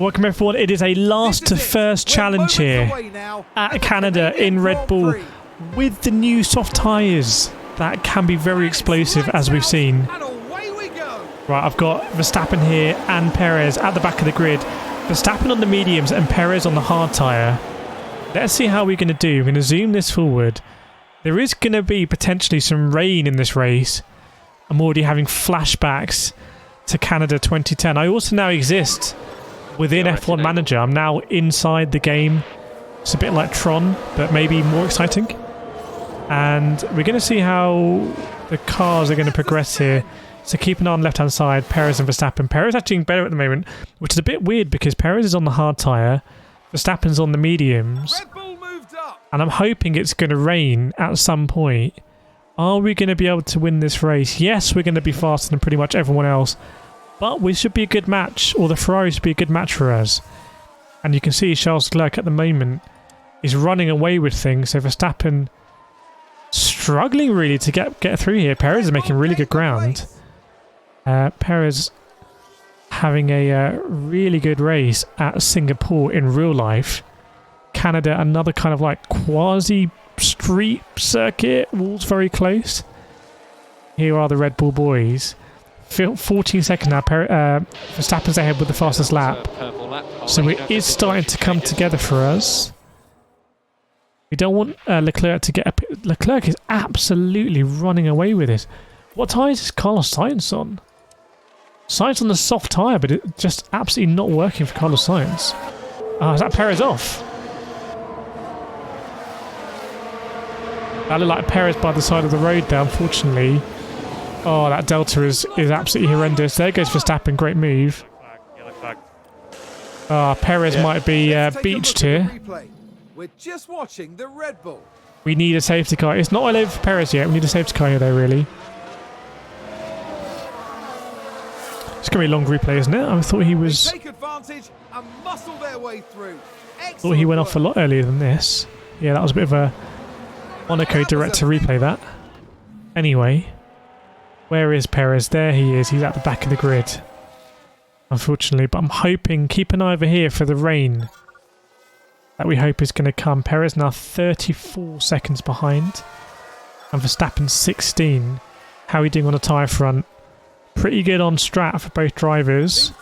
Welcome everyone, it is a last to first challenge here at Canada in Red Bull with the new soft tyres that can be very explosive as we've seen. Right, I've got Verstappen here and Perez at the back of the grid. Verstappen on the mediums and Perez on the hard tyre. Let's see how we're going to do. I'm going to zoom this forward. There is going to be potentially some rain in this race. I'm already having flashbacks to Canada 2010. I also now exist within F1 Manager. I'm now inside the game. It's a bit like Tron, but maybe more exciting. And we're going to see how the cars are going to progress here. So keep an eye on the left-hand side, Perez and Verstappen. Perez actually doing better at the moment, which is a bit weird because Perez is on the hard tyre, Verstappen's on the mediums. And I'm hoping it's going to rain at some point. Are we going to be able to win this race? Yes, we're going to be faster than pretty much everyone else. But we should be a good match, or the Ferrari should be a good match for us. And you can see Charles Leclerc at the moment is running away with things. So Verstappen struggling really to get through here. Perez is making really good ground. Perez having a really good race at Singapore in real life. Canada, another kind of like quasi street circuit. Walls very close. Here are the Red Bull boys. 14 seconds now. Verstappen's ahead with the fastest lap. So it is starting to come together for us. We don't want Leclerc to get up. Leclerc is absolutely running away with this. What tyres is Carlos Sainz on? Sainz on the soft tyre, but it's just absolutely not working for Carlos Sainz. Oh, is that Perez off? That looked like Perez by the side of the road there, unfortunately. Oh, that delta is absolutely horrendous. There goes Verstappen, great move. Perez might be beached here. We're just watching the Red Bull. We need a safety car. It's not all over for Perez yet. We need a safety car here though, really. It's going to be a long replay, isn't it? I thought he was... Take advantage and muscle their way through. Thought he went off a lot earlier than this. Yeah, that was a bit of a Monaco direct to replay that. Anyway, where is Perez? There he is. He's at the back of the grid. Unfortunately, but I'm hoping, keep an eye over here for the rain that we hope is going to come. Perez now 34 seconds behind. And Verstappen 16. How are we doing on a tyre front? Pretty good on strat for both drivers.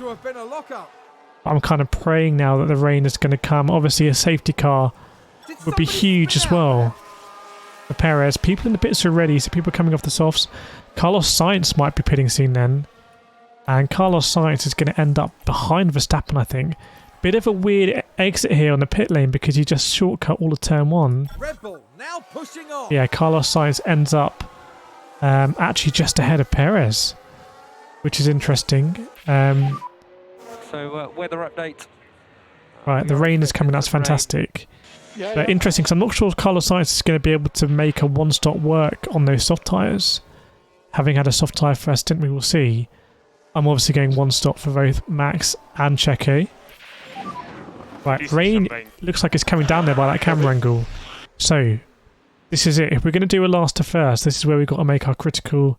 I'm kind of praying now that the rain is going to come. Obviously a safety car would be huge as well for Perez. People in the pits are ready, so people coming off the softs. Carlos Sainz might be pitting soon then. And Carlos Sainz is going to end up behind Verstappen, I think. Bit of a weird exit here on the pit lane because he just shortcut all of turn one. Red Bull now pushing on. Yeah, Carlos Sainz ends up actually just ahead of Perez, which is interesting. So weather update. Right, the rain is coming. That's fantastic. But interesting because I'm not sure if Carlos Sainz is going to be able to make a one-stop work on those soft tyres. Having had a soft tyre first stint, we will see. I'm obviously going one stop for both Max and Checo. Right, rain looks like it's coming down there by that camera angle. So, this is it. If we're going to do a last to first, this is where we've got to make our critical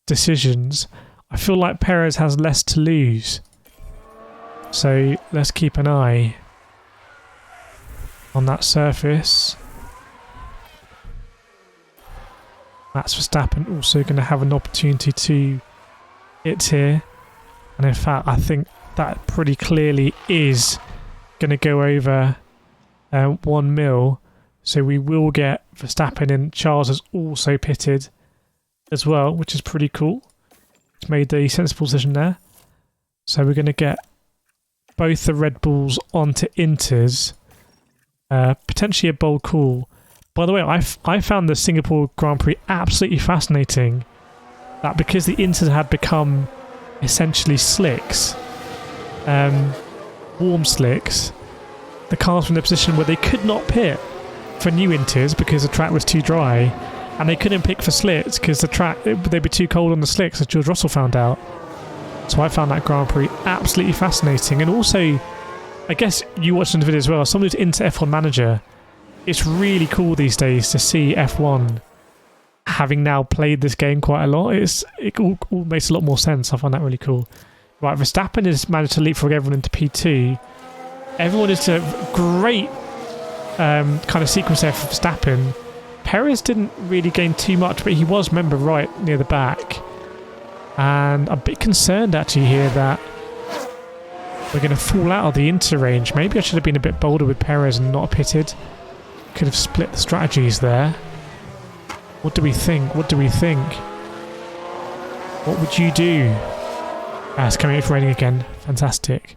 decisions. I feel like Perez has less to lose. So, let's keep an eye on that surface. Max Verstappen also going to have an opportunity to hit here. And in fact, I think that pretty clearly is going to go over 1 mil. So we will get Verstappen in. Charles has also pitted as well, which is pretty cool. He's made the sensible decision there. So we're going to get both the Red Bulls onto Inters. Potentially a bold call. By the way, I found the Singapore Grand Prix absolutely fascinating. That because the Inters had become essentially slicks, warm slicks, the cars were in a position where they could not pit for new Inters because the track was too dry, and they couldn't pick for slicks because the track they'd be too cold on the slicks, as George Russell found out. So I found that Grand Prix absolutely fascinating. And also, I guess you watched the video as well, someone who's into F1 Manager, it's really cool these days to see F1 having now played this game quite a lot. It all makes a lot more sense. I find that really cool. Right, Verstappen has managed to leapfrog everyone into P2. Everyone is a great kind of sequence there for Verstappen. Perez didn't really gain too much, but he was, remember, right near the back. And I'm a bit concerned actually here that we're going to fall out of the inter-range. Maybe I should have been a bit bolder with Perez and not pitted. Could have split the strategies there. What do we think? What do we think? What would you do? Ah, it's coming, it's raining again. Fantastic.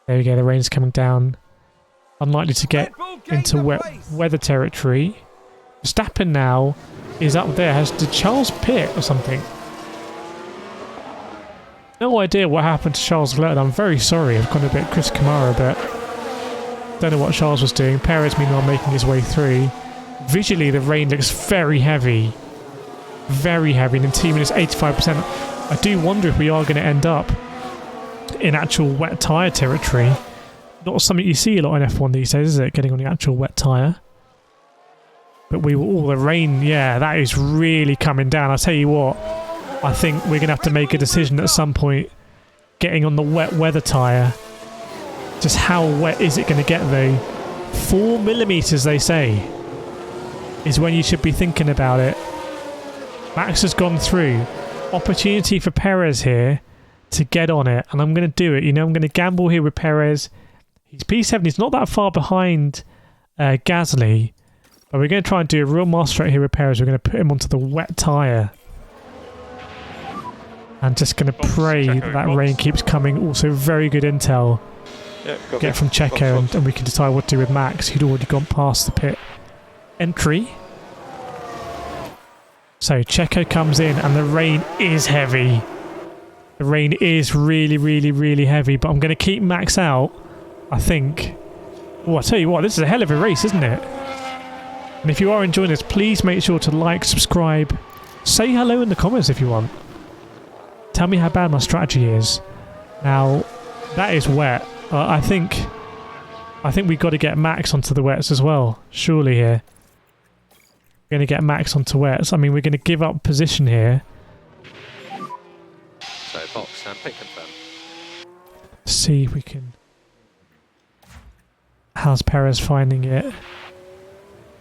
There we go, the rain's coming down. Unlikely to get into wet weather territory. Verstappen now is up there. Did Charles pit or something? No idea what happened to Charles Leclerc. I'm very sorry. I've gone a bit Chris Kamara, but don't know what Charles was doing. Perez meanwhile making his way through. Visually, the rain looks very heavy. Very heavy. And in 2 minutes, 85%. I do wonder if we are going to end up in actual wet tyre territory. Not something you see a lot in F1 these days, is it? Getting on the actual wet tyre. But we will... Oh, the rain, yeah, that is really coming down. I'll tell you what. I think we're going to have to make a decision at some point. Getting on the wet weather tyre. Just how wet is it going to get, though? 4 millimetres, they say, is when you should be thinking about it. Max has gone through. Opportunity for Perez here to get on it. And I'm going to do it. You know, I'm going to gamble here with Perez. He's P7. He's not that far behind Gasly. But we're going to try and do a real master here with Perez. We're going to put him onto the wet tyre. And just going to pray that rain keeps coming. Also, very good intel. Yeah, get from Checo, and we can decide what to do with Max, who'd already gone past the pit entry. So Checo comes in, and the rain is heavy. The rain is really, really, really heavy, but I'm going to keep Max out, I think. Oh, I tell you what, this is a hell of a race, isn't it? And if you are enjoying this, please make sure to like, subscribe, say hello in the comments if you want. Tell me how bad my strategy is. Now, that is wet. I think we've got to get Max onto the wets as well. Surely here. We're going to get Max onto wets. I mean, we're going to give up position here. So box and pit confirm. See if we can... How's Perez finding it?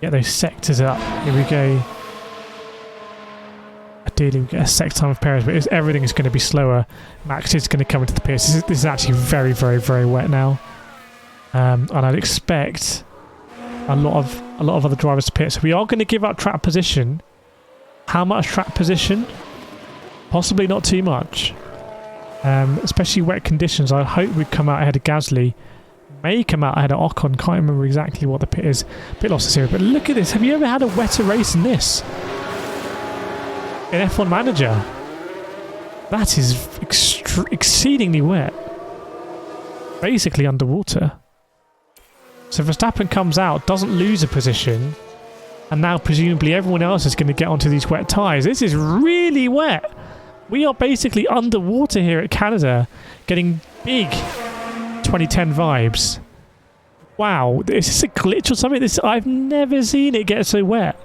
Get those sectors up. Here we go. Ideally we get a sec time of Perez, but everything is going to be slower. Max is going to come into the pits. This is actually very, very, very wet now. And I'd expect a lot of other drivers to pit. So we are going to give up track position. How much track position? Possibly not too much. Especially wet conditions. I hope we'd come out ahead of Gasly. May come out ahead of Ocon. Can't remember exactly what the pit is. Pit losses here. But look at this. Have you ever had a wetter race than this? In F1 Manager. That is exceedingly wet. Basically underwater. So Verstappen comes out, doesn't lose a position, and now presumably everyone else is going to get onto these wet tyres. This is really wet. We are basically underwater here at Canada, getting big 2010 vibes. Wow, is this a glitch or something? I've never seen it get so wet.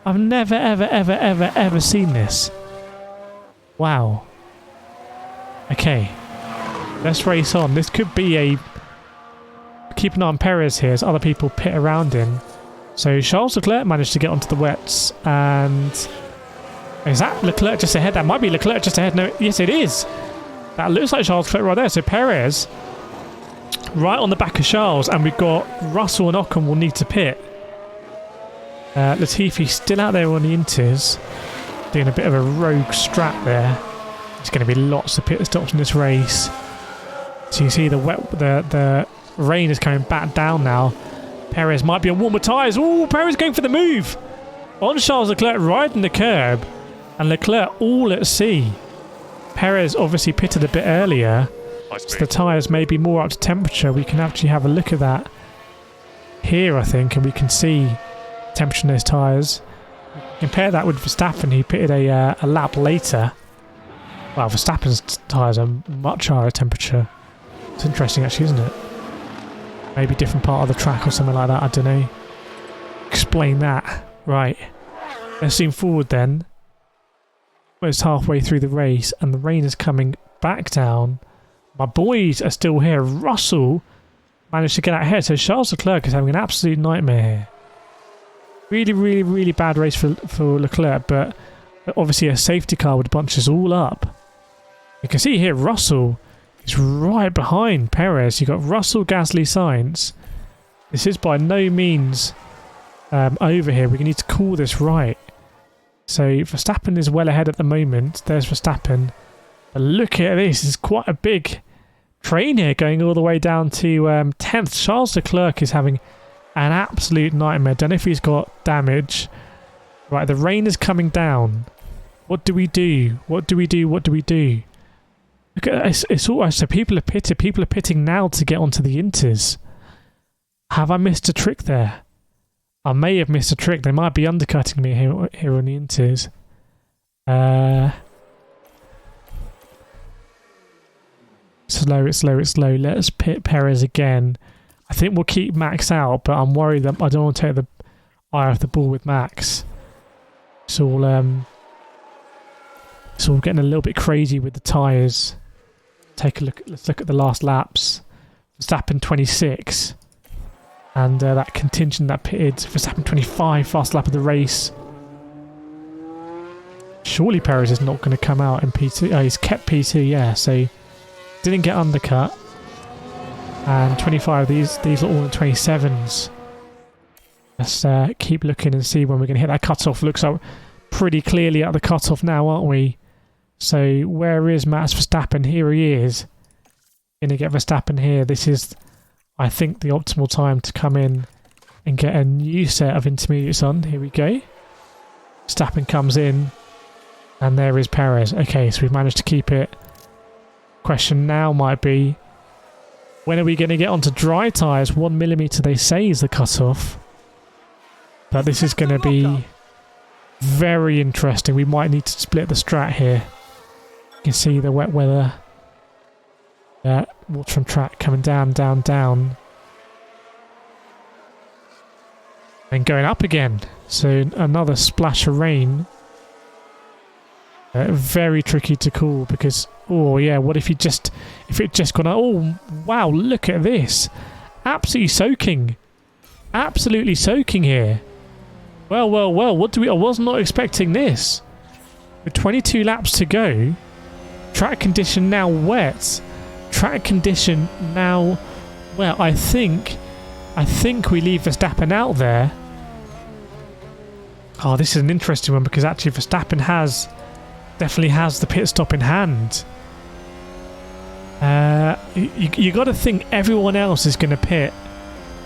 I've never, ever, ever, ever, ever seen this. Wow. Okay. Let's race on. This could be a... Keep an eye on Perez here as other people pit around him. So Charles Leclerc managed to get onto the wets, and... Is that Leclerc just ahead? That might be Leclerc just ahead. No, yes it is. That looks like Charles Leclerc right there. So Perez right on the back of Charles, and we've got Russell and Ocon will need to pit. Latifi still out there on the inters, doing a bit of a rogue strat there. There's going to be lots of pit stops in this race. So you see the rain is coming back down now. Perez might be on warmer tyres. Oh, Perez going for the move on Charles Leclerc, riding the curb, and Leclerc all at sea. Perez obviously pitted a bit earlier, so the tyres may be more up to temperature. We can actually have a look at that here, I think, and we can see temperature in those tyres. Compare that with Verstappen, who pitted a lap later. Well, Verstappen's tyres are much higher temperature. It's interesting actually, isn't it? Maybe different part of the track or something like that, I don't know. Explain that. Right. Let's zoom forward then. Almost halfway through the race, and the rain is coming back down. My boys are still here. Russell managed to get out ahead. So Charles Leclerc is having an absolute nightmare here. Really, really, really bad race for Leclerc, but obviously a safety car would bunch us all up. You can see here Russell is right behind Perez. You've got Russell, Gasly, Sainz. This is by no means over here. We need to call this right. So Verstappen is well ahead at the moment. There's Verstappen. But look at this. It's quite a big train here going all the way down to 10th. Charles Leclerc is having an absolute nightmare. Don't know if he's got damage. Right, the rain is coming down. What do we do? What do we do? What do we do? Look at it's all so people are pitted. People are pitting now to get onto the inters. Have I missed a trick there? I may have missed a trick. They might be undercutting me here on the inters. Slow, it's slow, it's slow. Let's pit Perez again. I think we'll keep Max out, but I'm worried that I don't want to take the eye off the ball with Max. It's all getting a little bit crazy with the tyres. Take a look. Let's look at the last laps. Verstappen 26, and that contingent that pitted. Verstappen 25, fast lap of the race. Surely Perez is not going to come out in P2. Oh, he's kept P2, yeah. So didn't get undercut. And 25. These are all the 27s. Let's keep looking and see when we're going to hit that cutoff. Looks like pretty clearly at the cutoff now, aren't we? So where is Max Verstappen? Here he is. Going to get Verstappen here. This is, I think, the optimal time to come in and get a new set of intermediates on. Here we go. Verstappen comes in, and there is Perez. Okay, so we've managed to keep it. Question now might be, when are we going to get onto dry tyres? 1 millimetre they say is the cutoff. But this is going to be very interesting. We might need to split the strat here. You can see the wet weather. Water from track coming down, down, down. And going up again. So another splash of rain. Very tricky to call because, oh yeah, what if it just gone out? Oh wow, look at this. Absolutely soaking. Absolutely soaking here. Well, what do we... I was not expecting this. With 22 laps to go, track condition now wet. Track condition now... Well, I think we leave Verstappen out there. Oh, this is an interesting one because actually Verstappen definitely has the pit stop in hand. You got to think everyone else is going to pit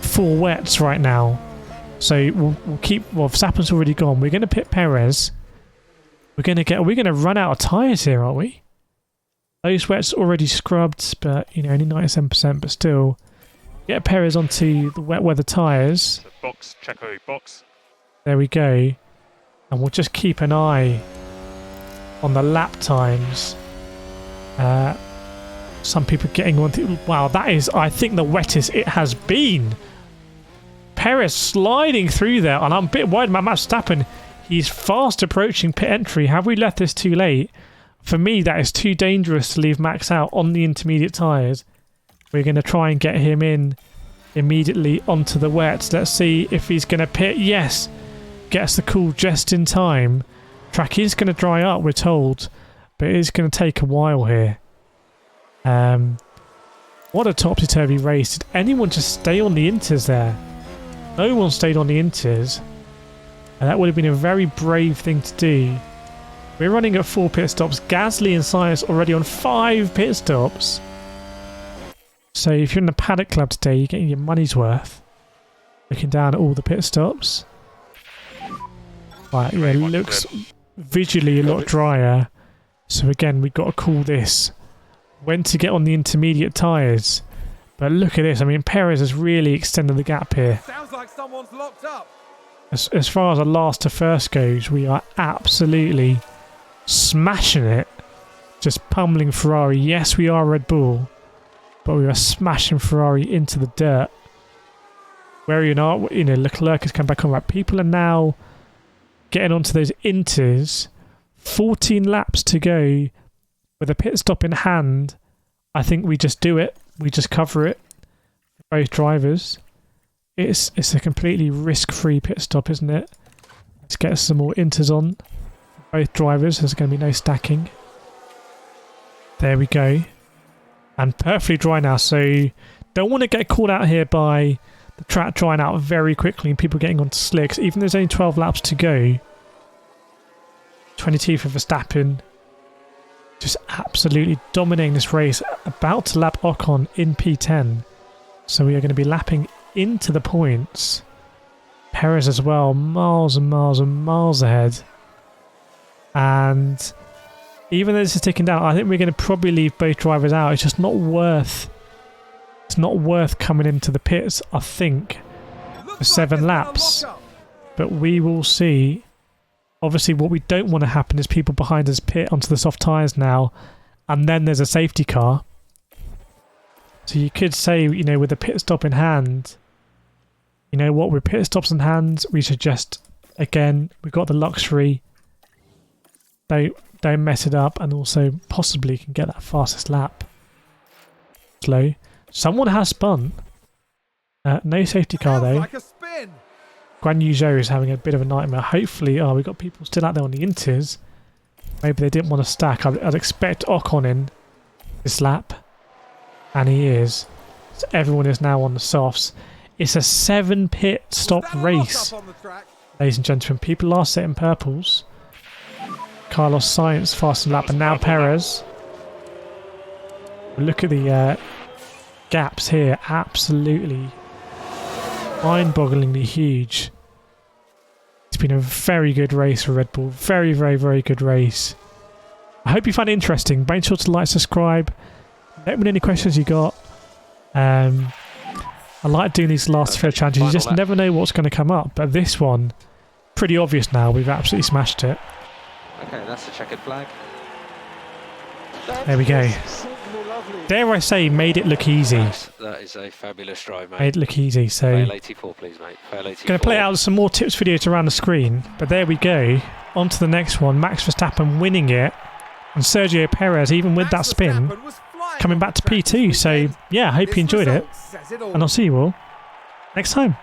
full wets right now. So we'll keep... Well, Verstappen's already gone. We're going to pit Perez. We're going to run out of tyres here, aren't we? Those wets already scrubbed, but, you know, only 97%, but still. Get Perez onto the wet weather tyres. Box, Checo, box. There we go. And we'll just keep an eye on the lap times. Some people getting on... Wow, that is, I think, the wettest it has been. Perez sliding through there, and I'm a bit worried about Max Verstappen. He's fast approaching pit entry. Have we left this too late? For me, that is too dangerous to leave Max out on the intermediate tyres. We're going to try and get him in immediately onto the wets. Let's see if he's going to pit. Yes, gets the call just in time. Track is going to dry up, we're told, but it is going to take a while here. What a topsy-turvy race. Did anyone just stay on the inters there? No one stayed on the inters. And that would have been a very brave thing to do. We're running at 4 pit stops. Gasly and Sainz already on 5 pit stops. So if you're in the paddock club today, you're getting your money's worth. Looking down at all the pit stops. Right, yeah, it looks visually a lot drier. So again, we've got to call this. When to get on the intermediate tyres. But look at this. I mean, Perez has really extended the gap here. Sounds like someone's locked up. As far as the last to first goes, we are absolutely smashing it. Just pummeling Ferrari. Yes, we are Red Bull, but we are smashing Ferrari into the dirt. Where you know, Leclerc has come back on. Right, people are now getting onto those inters. 14 laps to go with a pit stop in hand. I think we just do it. We just cover it. both drivers. It's a completely risk-free pit stop, isn't it? Let's get some more inters on. Both drivers, there's going to be no stacking. There we go. And perfectly dry now, so don't want to get caught out here by the track drying out very quickly and people getting onto slicks. Even though there's only 12 laps to go. 22 for Verstappen. Just absolutely dominating this race. About to lap Ocon in P10. So we are going to be lapping into the points. Perez as well, miles and miles and miles ahead. And even though this is ticking down, I think we're going to probably leave both drivers out. It's just not worth. It's not worth coming into the pits, I think, for 7 laps. But we will see. Obviously, what we don't want to happen is people behind us pit onto the soft tyres now, and then there's a safety car. So you could say, you know, with a pit stop in hand, you know what, with pit stops in hand, we should just, again, we've got the luxury. Don't mess it up, and also possibly can get that fastest lap. Slow. Someone has spun. No safety car though. Guan Yu Zhou is having a bit of a nightmare. Hopefully, we've got people still out there on the inters. Maybe they didn't want to stack. I'd expect Ocon in this lap. And he is. So everyone is now on the softs. It's a 7 pit stop race. Ladies and gentlemen, people are setting purples. Carlos Sainz fastest lap, and now Perez. Look at the gaps here. Absolutely mind-bogglingly huge. It's been a very good race for Red Bull. Very, very, very good race. I hope you find it interesting. Make sure to like, subscribe. Let me know any questions you got. I like doing these last fair challenges. You just never know what's going to come up. But this one, pretty obvious now. We've absolutely smashed it. Okay, that's the checkered flag. There we go. Dare I say, made it look easy. That is a fabulous drive, mate. Made it look easy. So, Fail 84, please, mate. Fail 84. Going to play out some more tips videos around the screen. But there we go. On to the next one. Max Verstappen winning it. And Sergio Perez, even with that spin, coming back to P2. So, yeah, I hope you enjoyed it. And I'll see you all next time.